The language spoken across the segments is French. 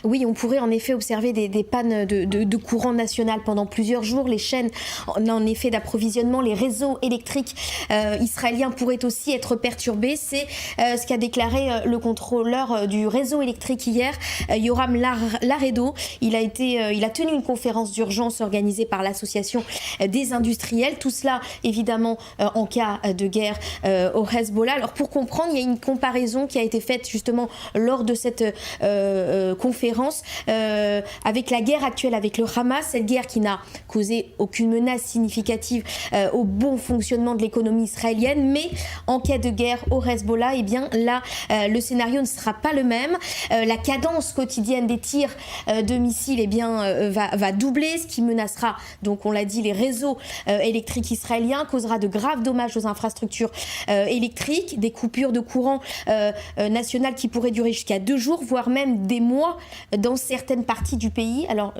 Oui, on pourrait en effet observer des pannes de courant national pendant plusieurs jours. Les chaînes en effet d'approvisionnement, les réseaux électriques israéliens pourraient aussi être perturbés. C'est ce qu'a déclaré le contrôleur du réseau électrique hier, Yoram Laredo. Il a tenu une conférence d'urgence organisée par l'association des industriels. Tout cela, évidemment, en cas de guerre au Hezbollah. Alors, pour comprendre, il y a une comparaison qui a été faite justement lors de cette conférence avec la guerre actuelle avec le Hamas, cette guerre qui n'a causé aucune menace significative au bon fonctionnement de l'économie israélienne, mais en cas de guerre au Hezbollah, eh bien là, le scénario ne sera pas le même. La cadence quotidienne des tirs de missiles eh bien, va doubler, ce qui menacera, donc on l'a dit, les réseaux électriques israéliens, causera de graves dommages aux infrastructures électriques, des coupures de courant national qui pourraient durer jusqu'à 2 jours, voire même des mois dans certaines parties du pays. Alors,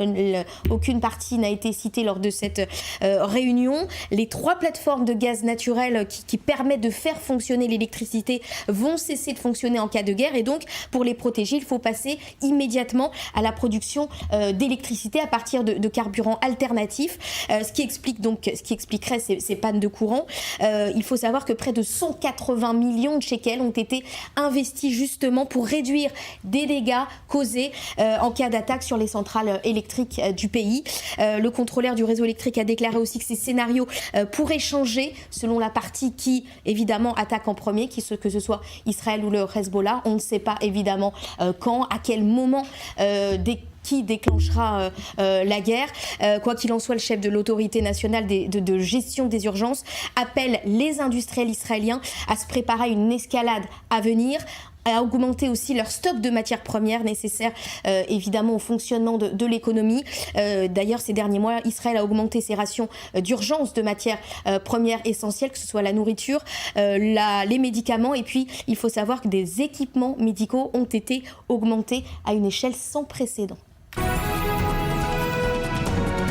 aucune partie n'a été citée lors de cette réunion. Les 3 plateformes de gaz naturel qui permettent de faire fonctionner l'électricité vont cesser de fonctionner en cas de guerre, et donc pour les protéger, il faut passer immédiatement à la production d'électricité à partir de carburants alternatifs, ce qui expliquerait ces pannes de courant. Il faut savoir que près de 180 millions de shekels ont été investis justement pour réduire des dégâts causés en cas d'attaque sur les centrales électriques du pays. Le contrôleur du réseau électrique a déclaré aussi que ces scénarios pourraient changer selon la partie qui, évidemment, attaque en premier, que ce soit Israël ou le Hezbollah. On ne sait pas, évidemment, quand, à quel moment qui déclenchera la guerre. Quoi qu'il en soit, le chef de l'autorité nationale de gestion des urgences appelle les industriels israéliens à se préparer à une escalade à venir, à augmenter aussi leur stock de matières premières nécessaires évidemment au fonctionnement de l'économie. D'ailleurs, ces derniers mois, Israël a augmenté ses rations d'urgence de matières premières essentielles, que ce soit la nourriture, les médicaments, et puis il faut savoir que des équipements médicaux ont été augmentés à une échelle sans précédent.